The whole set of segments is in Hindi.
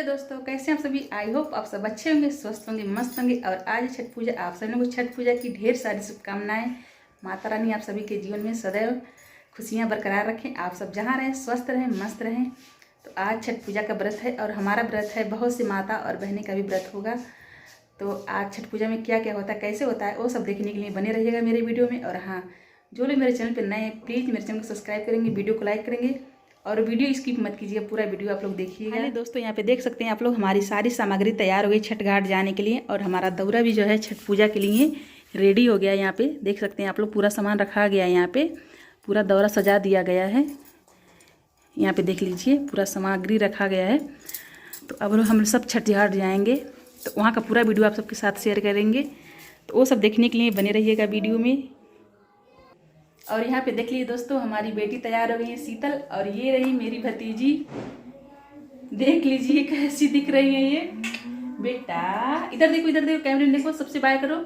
दोस्तों, कैसे हैं आप सभी। आई होप आप सब अच्छे होंगे, स्वस्थ होंगे, मस्त होंगे। और आज छठ पूजा, आप सभी लोगों को छठ पूजा की ढेर सारी शुभकामनाएं। माता रानी आप सभी के जीवन में सदैव खुशियां बरकरार रखें। आप सब जहां रहें स्वस्थ रहें, मस्त रहें। तो आज छठ पूजा का व्रत है और हमारा व्रत है, बहुत सी माता और बहनें का भी व्रत होगा। तो आज छठ पूजा में क्या क्या होता है, कैसे होता है, वो सब देखने के लिए बने रहिएगा मेरे वीडियो में। और हाँ, जो लोग मेरे चैनल पर नए हैं प्लीज़ मेरे चैनल को सब्सक्राइब करेंगे, वीडियो को लाइक करेंगे और वीडियो स्किप मत कीजिए, पूरा वीडियो आप लोग देखिएगा। हाँ दोस्तों, यहाँ पे देख सकते हैं आप लोग, हमारी सारी सामग्री तैयार हो गई छठ घाट जाने के लिए। और हमारा दौरा भी जो है छठ पूजा के लिए रेडी हो गया। यहाँ पे देख सकते हैं आप लोग, पूरा सामान रखा गया है। यहाँ पे पूरा दौरा सजा दिया गया है। यहाँ पे देख लीजिए, पूरा सामग्री रखा गया है। तो अब हम सब छठ घाट जाएंगे, तो वहाँ का पूरा वीडियो आप सबके साथ शेयर करेंगे। तो वो सब देखने के लिए बने रहिएगा वीडियो में। और यहाँ पे देख लीजिए दोस्तों, हमारी बेटी तैयार हो गई है शीतल, और ये रही मेरी भतीजी। देख लीजिए कैसी दिख रही है ये बेटा। इधर देखो, इधर देखो, कैमरे में देखो, सबसे बाय करो।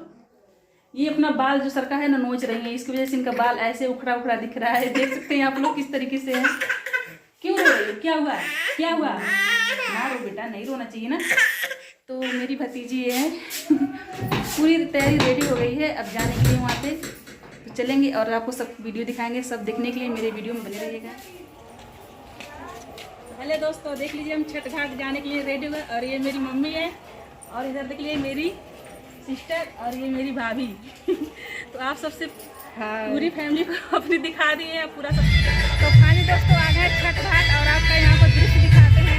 ये अपना बाल जो सरका है ना, नोच रही है, इसकी वजह से इनका बाल ऐसे उखड़ा उखड़ा दिख रहा है। देख सकते हैं आप लोग किस तरीके से है। क्यों रो रही हो, क्या हुआ, क्या हुआ? ना रो बेटा, नहीं रोना चाहिए ना। तो मेरी भतीजी है पूरी तैयारी रेडी हो गई है अब जाने के लिए वहाँ पे। तो चलेंगे और आपको सब वीडियो दिखाएंगे। सब देखने के लिए मेरे वीडियो में बने रहिएगा। हेलो दोस्तों, देख लीजिए हम छठ घाट जाने के लिए रेडी हो गए। और ये मेरी मम्मी है, और इधर देख लीजिए मेरी सिस्टर, और ये मेरी भाभी तो आप सबसे पूरी फैमिली को अपनी दिखा दिए हैं पूरा सब। तो फाइनली दोस्तों आ गए छठ घाट, और आपका यहाँ पर दृश्य दिखाते हैं।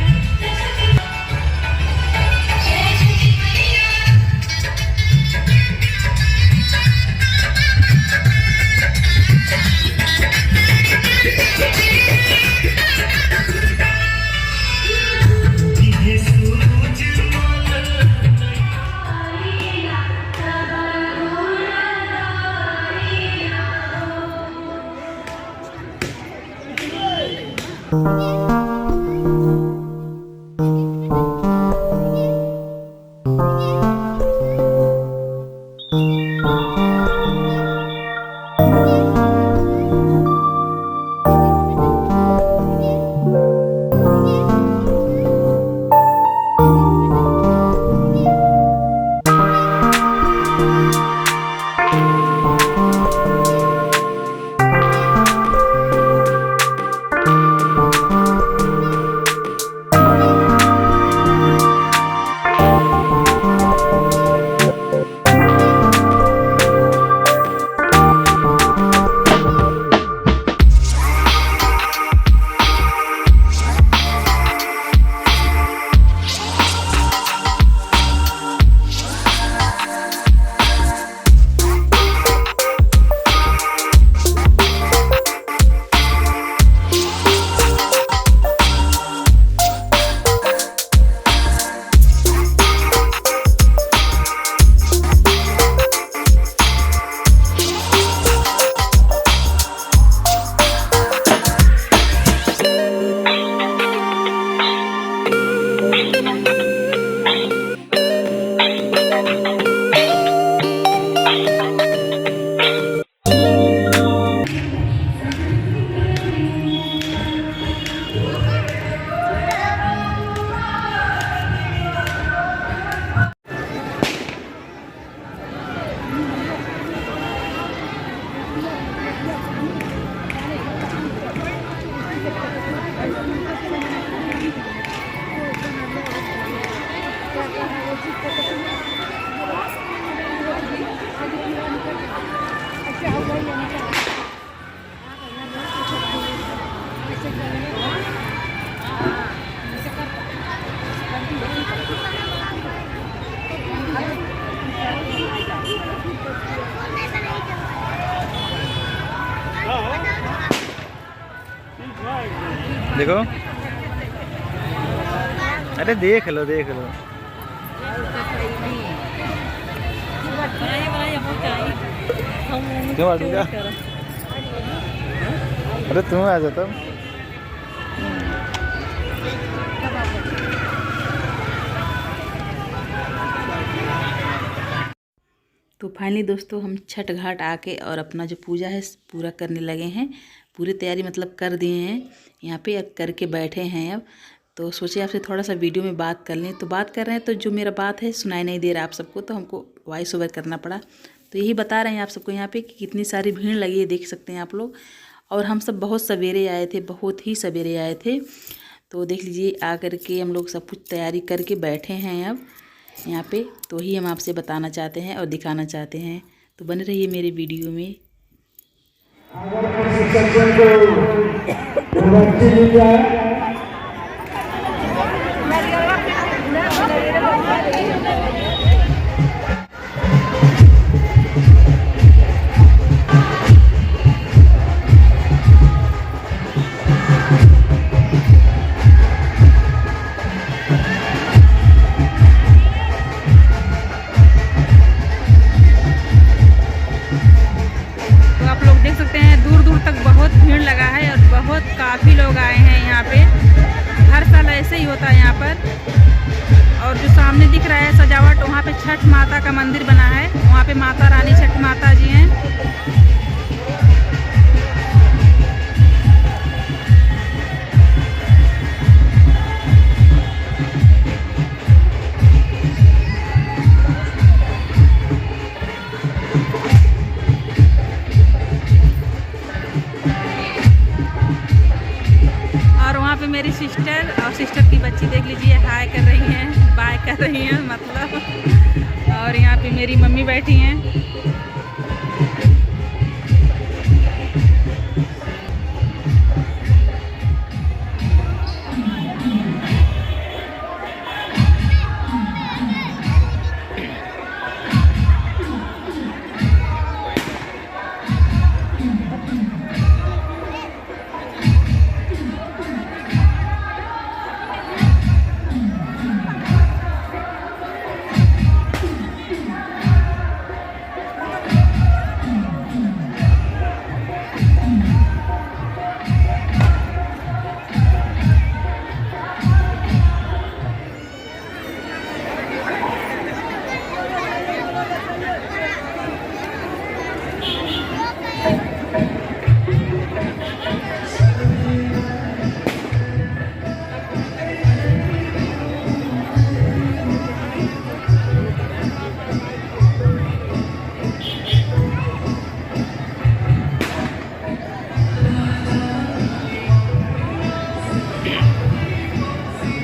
देखो, अरे देख लो देख लो। क्यों क्या? अरे तुम आ जाता। तो फाइनली दोस्तों हम छठ घाट आके और अपना जो पूजा है पूरा करने लगे हैं। पूरी तैयारी मतलब कर दिए हैं, यहाँ पे करके बैठे हैं अब। तो सोचे आपसे थोड़ा सा वीडियो में बात कर लें। तो बात कर रहे हैं तो जो मेरा बात है सुनाई नहीं दे रहा आप सबको, तो हमको वॉइस ओवर करना पड़ा। तो यही बता रहे हैं आप सबको यहाँ पे कि कितनी सारी भीड़ लगी है, देख सकते हैं आप लोग। और हम सब बहुत सवेरे आए थे, बहुत ही सवेरे आए थे। तो देख लीजिए आकर के हम लोग सब कुछ तैयारी करके बैठे हैं अब यहाँ पे। तो ही हम आपसे बताना चाहते हैं और दिखाना चाहते हैं, तो बने रहिए मेरे वीडियो में। देख सकते हैं दूर दूर तक बहुत भीड़ लगा है और बहुत काफ़ी लोग आए हैं यहाँ पे। हर साल ऐसे ही होता है यहाँ पर। और जो सामने दिख रहा है सजावट, वहाँ पे छठ माता का मंदिर बना है। वहाँ पे माता रानी छठ माता जी हैं। मेरी सिस्टर और सिस्टर की बच्ची देख लीजिए, हाय कर रही हैं, बाय कर रही हैं मतलब। और यहाँ पे मेरी मम्मी बैठी हैं।